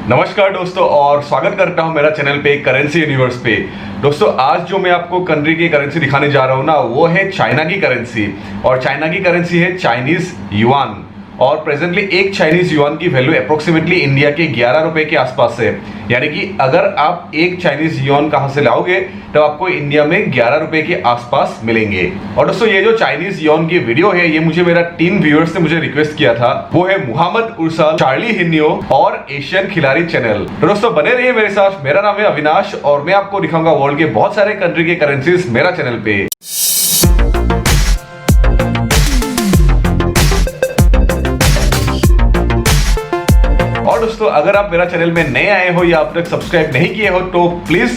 नमस्कार दोस्तों और स्वागत करता हूं मेरा चैनल पे करेंसी यूनिवर्स पे। दोस्तों आज जो मैं आपको कंट्री की करेंसी दिखाने जा रहा हूं ना, वो है चाइना की करेंसी। और चाइना की करेंसी है चाइनीज युआन। और प्रेजेंटली एक चाइनीज युआन की वैल्यू अप्रोक्सीमेटली इंडिया के 11 रुपए के आसपास है। यानी कि अगर आप एक चाइनीज युआन कहां से लाओगे तो आपको इंडिया में 11 रुपए के आसपास मिलेंगे। और दोस्तों ये जो चाइनीज युआन की वीडियो है, ये मुझे मेरा 3 व्यूअर्स ने मुझे रिक्वेस्ट किया था। वो है मुहम्मद उर्सल, चार्ली हिन्यो और एशियन खिलाड़ी चैनल। तो दोस्तों बने रहिए मेरे साथ। मेरा नाम है अविनाश और मैं आपको दिखाऊंगा वर्ल्ड के बहुत सारे कंट्री के करेंसीज मेरा चैनल पे। और दोस्तों अगर आप मेरा चैनल में नए आए हो या अब तक सब्सक्राइब नहीं किए हो तो please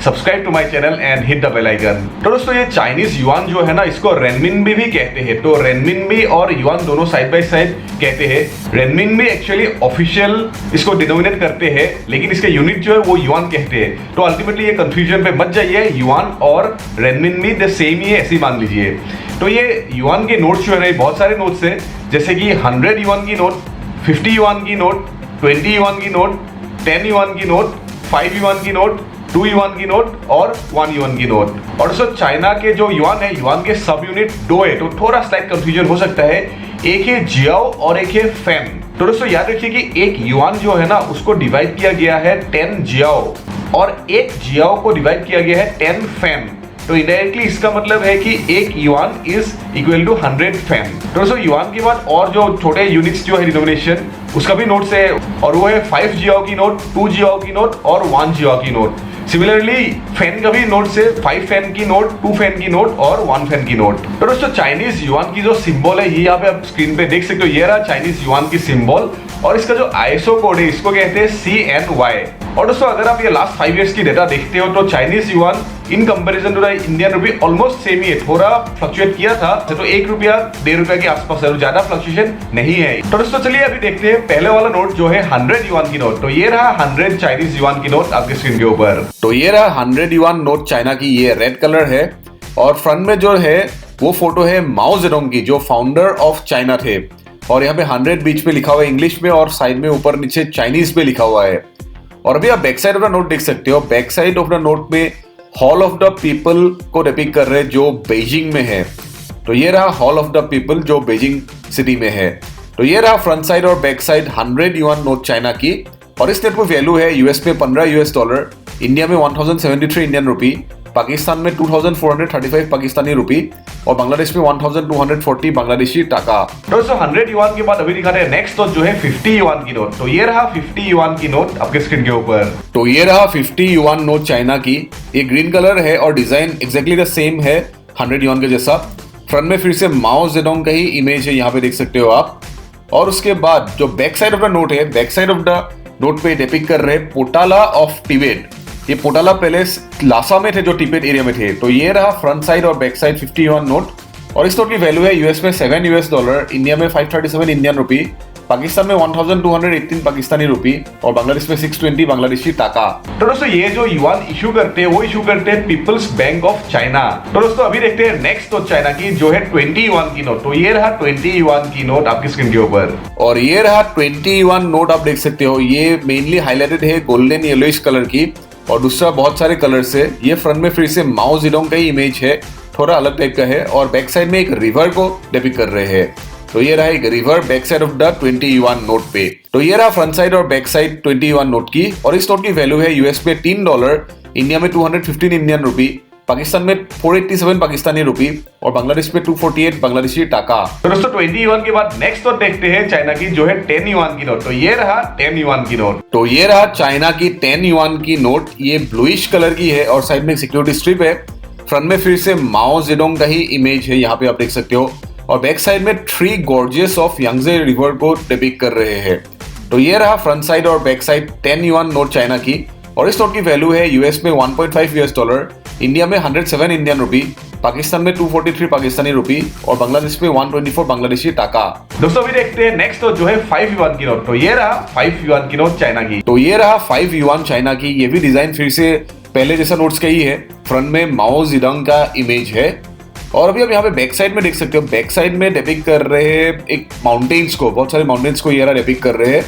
subscribe to my channel and hit the bell icon. तो दोस्तों ये चाइनीज युआन जो है ना, इसको रेनमिनबी भी कहते हैं। तो रेनमिनबी और युआन दोनों साइड बाय साइड कहते हैं। रेनमिनबी एक्चुअली ऑफिशियल इसको डिनोमिनेट करते हैं, लेकिन इसके यूनिट जो है वो युआन कहते हैं। तो अल्टीमेटली ये कंफ्यूजन पे मत जाइए, युआन और रेनमिनबी द सेम ही है, ऐसे ही मान लीजिए। तो ये युआन के नोट्स जो है ना, बहुत सारे नोट्स है, जैसे कि 100 युआन की नोट, 50 युआन की नोट, 20 युआन की नोट, 10 युआन की नोट, 5 युआन की नोट, 2 युआन की नोट और 1 युआन की नोट। और दोस्तों चाइना के जो युआन है, युआन के सब यूनिट 2 है, तो थोड़ा स्लाइट कंफ्यूजन हो सकता है। एक है जियाओ और एक है फैन। तो दोस्तों याद रखिए कि एक युआन जो है ना, उसको डिवाइड किया गया है 10 जियाओ और एक जियाओ को डिवाइड किया गया है 10 फैन। तो इनडायरेक्टली इसका मतलब है कि एक yuan is equal to 100 fen. तो दोस्तों युआन के बाद और जो छोटे यूनिट्स जो है डिनोमिनेशन, उसका भी नोट्स है, और वो है 5 जियाओ की नोट, 2 जियाओ की नोट और 1 जियाओ की नोट। सिमिलरली फैन का भी नोट्स है, 5 फैन की नोट, 2 फैन की नोट और 1 फैन की नोट। तो दोस्तों चाइनीज युआन की जो सिंबल है, ये यहाँ पे आप स्क्रीन पे देख सकते हो। ये रहा चाइनीज युआन की सिंबल और इसका जो आईएसओ कोड है, इसको कहते हैं CNY। और दोस्तों अगर आप ये लास्ट 5 इयर्स की डेटा देखते हो तो Chinese yuan in comparison to the Indian rupee almost same ही है। थोड़ा फ्लक्चुएट किया था तो 1 रुपया 1.5 रुपया के आसपास है, ज्यादा फ्लक्चुएशन नहीं है। तो दोस्तों चलिए अभी देखते हैं पहले वाला नोट जो है 100 युआन की नोट। तो ये रहा 100 चाइनीज युआन की नोट आपके स्क्रीन के ऊपर। तो ये रहा 100 युआन नोट चाइना की। ये रेड कलर है और फ्रंट में जो है वो फोटो है माओ जेडोंग की, जो फाउंडर ऑफ चाइना थे। और यहाँ पे 100 बीच पे लिखा हुआ है इंग्लिश में और साइड में ऊपर नीचे चाइनीज पे लिखा हुआ है। और अभी आप back side of the note देख सकते हो। Back side of the note में हॉल ऑफ द पीपल को डिपिक्ट कर रहे हैं, जो बीजिंग में है। तो ये रहा हॉल ऑफ द पीपल जो बीजिंग सिटी में है। तो ये रहा फ्रंट साइड और back side 100 yuan note China की। और इस नोट में वैल्यू है यूएस में $15, इंडिया में 1073 इंडियन रुपी, पाकिस्तान में 2435 पाकिस्तानी रुपी और बांग्लादेश में 1240 बांग्लादेशी टाका। दोस्तों 100 युआन के बाद अभी दिखा रहे हैं नेक्स्ट नोट जो है 50 युआन की नोट। तो ये रहा 50 युआन की नोट आपके स्क्रीन के ऊपर। तो ये रहा 50 युआन नोट चाइना की। ये ग्रीन कलर है और डिजाइन एक्जेक्टली द सेम है 100 युआन के जैसा। फ्रंट में फिर से माओ जेडोंग का ही इमेज है, यहाँ पे देख सकते हो आप। और उसके बाद जो back side of the note है, back side of the note पे डिपिक्ट कर रहे पोटाला ऑफ टिबेट। ये पोटाला पैलेस लासा में थे, जो तिब्बत एरिया में थे। तो ये रहा फ्रंट साइड और बैक साइड 50 युआन नोट। और इस नोट की वैल्यू है यूएस में $7, इंडिया में 537 इंडियन रुपी, पाकिस्तान में 1218 पाकिस्तानी रुपी और बांग्लादेश में 620 बांग्लादेशी टाका। तो दोस्तों ये जो युआन इशू करते हैं वो इशू करते हैं पीपल्स बैंक ऑफ चाइना। तो दोस्तों अभी देखते हैं नेक्स्ट नोट चाइना की जो है 20 युआन की नोट। तो ये रहा 20 युआन की नोट आपकी स्क्रीन के ऊपर। और ये रहा 20 युआन नोट, आप देख सकते हो। ये मेनली हाईलाइटेड है गोल्डन येलोइश कलर की और दूसरा बहुत सारे कलर से। ये फ्रंट में फिर से माओ जेडोंग का ही इमेज है, थोड़ा अलग टाइप का है। और बैक साइड में एक रिवर को डिपिक्ट कर रहे हैं। तो ये रहा एक river back side of the 20 yuan note पे। तो ये रहा फ्रंट साइड और बैक साइड 20 युआन नोट की। और इस नोट की वैल्यू है यूएस में $3, इंडिया में 215 इंडियन रुपी, पाकिस्तान में 487 पाकिस्तानी रुपी और बांग्लादेश में 248 बांग्लादेशी टाका। तो दोस्तों 20 युआन के बाद नेक्स्ट नोट देखते हैं चाइना की जो है 10 युआन की नोट। तो ये रहा 10 युआन की नोट। तो ये रहा चाइना की 10 युआन की नोट। ये ब्लूइश कलर की है और साइड में सिक्योरिटी स्ट्रिप है। फ्रंट में फिर से माओ जेडोंग का ही इमेज है, यहाँ पे आप देख सकते हो। और बैक साइड में 3 गॉर्जियस ऑफ यांगजे रिवर को डिपिक्ट कर रहे हैं। तो ये रहा फ्रंट साइड और back side 10 yuan note China की। और इस नोट की वैल्यू है यूएस में $1.5, इंडिया में 107 इंडियन रुपी, पाकिस्तान में 243 पाकिस्तानी रुपी और बांग्लादेश में 124 बांग्लादेशी टाका। दोस्तों अभी देखते हैं नेक्स्ट नोट जो है 5 युआन की नोट। तो ये रहा 5 युआन की नोट चाइना की। तो ये रहा 5 युआन चाइना की। ये भी डिजाइन फिर से पहले जैसा नोट्स का ही है। फ्रंट में माओ जेडोंग का इमेज है और अभी आप यहाँ पे बैक साइड में देख सकते हो। बैक साइड में डिपिक्ट कर रहे हैं एक माउंटेन्स को, बहुत सारे माउंटेन्स को ये डिपिक्ट कर रहे हैं।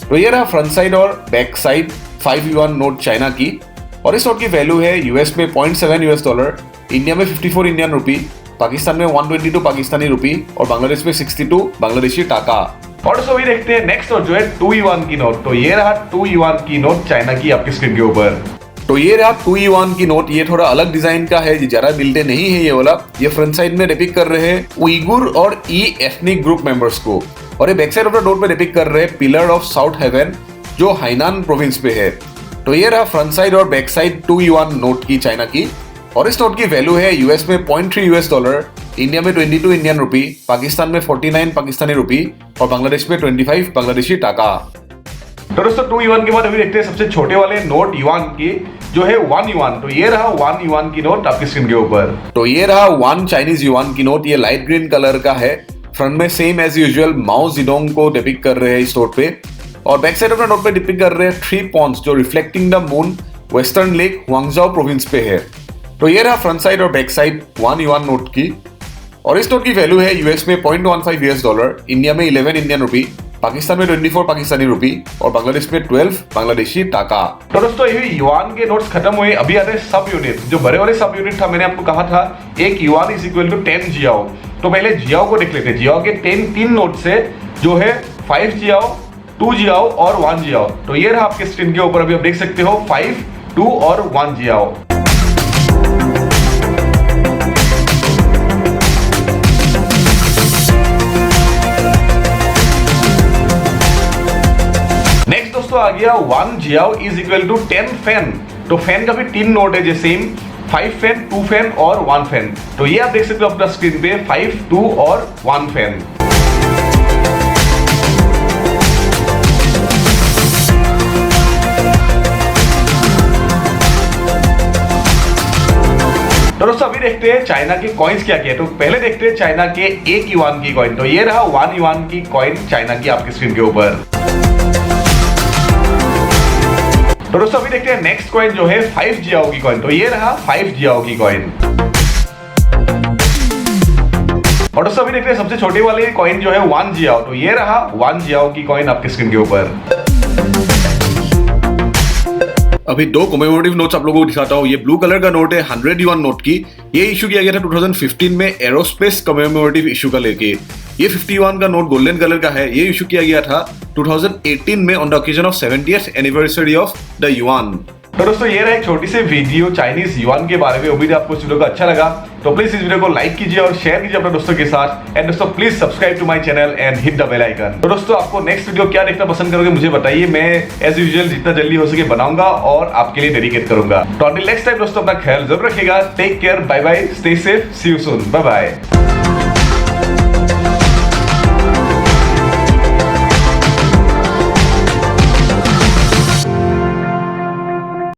तो ये रहा फ्रंट साइड और back side 5 yuan note China की, और इस नोट की वैल्यू है यूएस में $0.7, इंडिया में 54 इंडियन रुपी, पाकिस्तान में 122 पाकिस्तानी रुपी और बांग्लादेश में 62 बांग्लादेशी टाका। और दोस्तों अभी देखते हैं नेक्स्ट नोट जो है 2 युआन की नोट। तो ये रहा 2 युआन की नोट चाइना की आपकी स्क्रीन के ऊपर। तो ये रहा 2 युआन की नोट। ये थोड़ा अलग डिजाइन का है, ज्यादा मिलते नहीं है ये वाला। ये फ्रंट साइड में डिपिक्ट कर रहे हैं उइगुर और ई एथनिक ग्रुप मेंबर्स को, और ये back side of the note में डिपिक्ट कर रहे हैं पिलर ऑफ साउथ हेवन जो हाइनान प्रोविंस पे है। तो ये रहा फ्रंट साइड और बैक साइड 2 युआन नोट की चाइना की, और इस नोट की वैल्यू है यूएस में $0.3, इंडिया में 22 इंडियन रुपी, पाकिस्तान में 49 पाकिस्तानी रुपी और बांग्लादेश में 25 बांग्लादेशी टाका। तो दोस्तों 2 युआन के बाद अभी देखते हैं सबसे छोटे वाले नोट युआन की जो है 1 युआन। तो ये रहा 1 युआन की नोट आपकी स्क्रीन के ऊपर। तो ये रहा 1 चाइनीज युआन की नोट। ये लाइट ग्रीन कलर का है, फ्रंट में same as usual Mao Zedong को डिपिक्ट कर रहे हैं इस नोट पे, और back side of the note पे डिपिक्ट कर रहे हैं 3 पॉन्ड्स जो reflecting the moon western lake Hangzhou province पे है। तो ये रहा फ्रंट साइड और बैक साइड 1 युआन नोट की, और इस नोट की वैल्यू है यूएस में $0.15, इंडिया में 11 इंडियन रुपी, पाकिस्तान में 24 पाकिस्तानी रुपी और बांग्लादेश में 12 बांग्लादेशी टाका। तो दोस्तों ये युआन के नोट्स खत्म हुए। अभी आते हैं सब यूनिट। जो बड़े वाले सब यूनिट था, मैंने आपको कहा था 1 yuan is equal to 10 jiao. तो पहले जियाओ को देख लेते हैं। जियाओ के 3 नोट से जो है 5 जियाओ, 2 जियाओ और 1 जियाओ। तो ये रहा आपके स्क्रीन के ऊपर, अभी आप देख सकते हो 5, 2 और 1 जियाओ। नेक्स्ट दोस्तों आ गया 1 jiao is equal to 10 fen. तो फैन का भी 3 नोट है जैसे 5 फैन, 2 फैन और 1 फैन। तो ये आप देख सकते हो अपना स्क्रीन पे 5, 2 और 1 फैन। तो दोस्तों अभी देखते हैं चाइना के कॉइन्स क्या क्या है। तो पहले देखते हैं चाइना के 1 युआन की कॉइन। तो ये रहा 1 युआन की कॉइन चाइना की आपकी स्क्रीन के ऊपर। तो दोस्तों अभी देखते हैं नेक्स्ट कॉइन जो है 5 जियाओ की कॉइन। तो ये रहा 5 जियाओ की कॉइन। और दोस्तों अभी देखते हैं सबसे छोटे वाले कॉइन जो है 1 जियाओ। तो ये रहा 1 जियाओ की कॉइन आपकी स्क्रीन के ऊपर। अभी 2 कमेमोरेटिव नोट्स आप लोगों को दिखाता हूँ। ये ब्लू कलर का नोट है 100 युआन नोट की। ये इशू किया गया था 2015 में एरोस्पेस कमेमोरेटिव इशू का लेके। ये 50 युआन का नोट गोल्डन कलर का है। ये इशू किया गया था 2018 में on the occasion of 70th anniversary of the yuan. तो दोस्तों ये रहा एक छोटी सी वीडियो चाइनीज युआन के बारे में। उम्मीद है आपको इस वीडियो को अच्छा लगा। तो प्लीज इस वीडियो को लाइक कीजिए और शेयर कीजिए अपने दोस्तों के साथ। एंड दोस्तों please subscribe to my channel and hit the bell icon. तो दोस्तों आपको नेक्स्ट वीडियो क्या देखना पसंद करोगे मुझे बताइए। मैं एज यूजुअल जितना जल्दी हो सके बनाऊंगा और आपके लिए डेडिकेट करूंगा। तो अंटिल नेक्स्ट टाइम दोस्तों अपना ख्याल जरूर रखिएगा। Take care, bye bye, stay safe, see you soon, bye bye.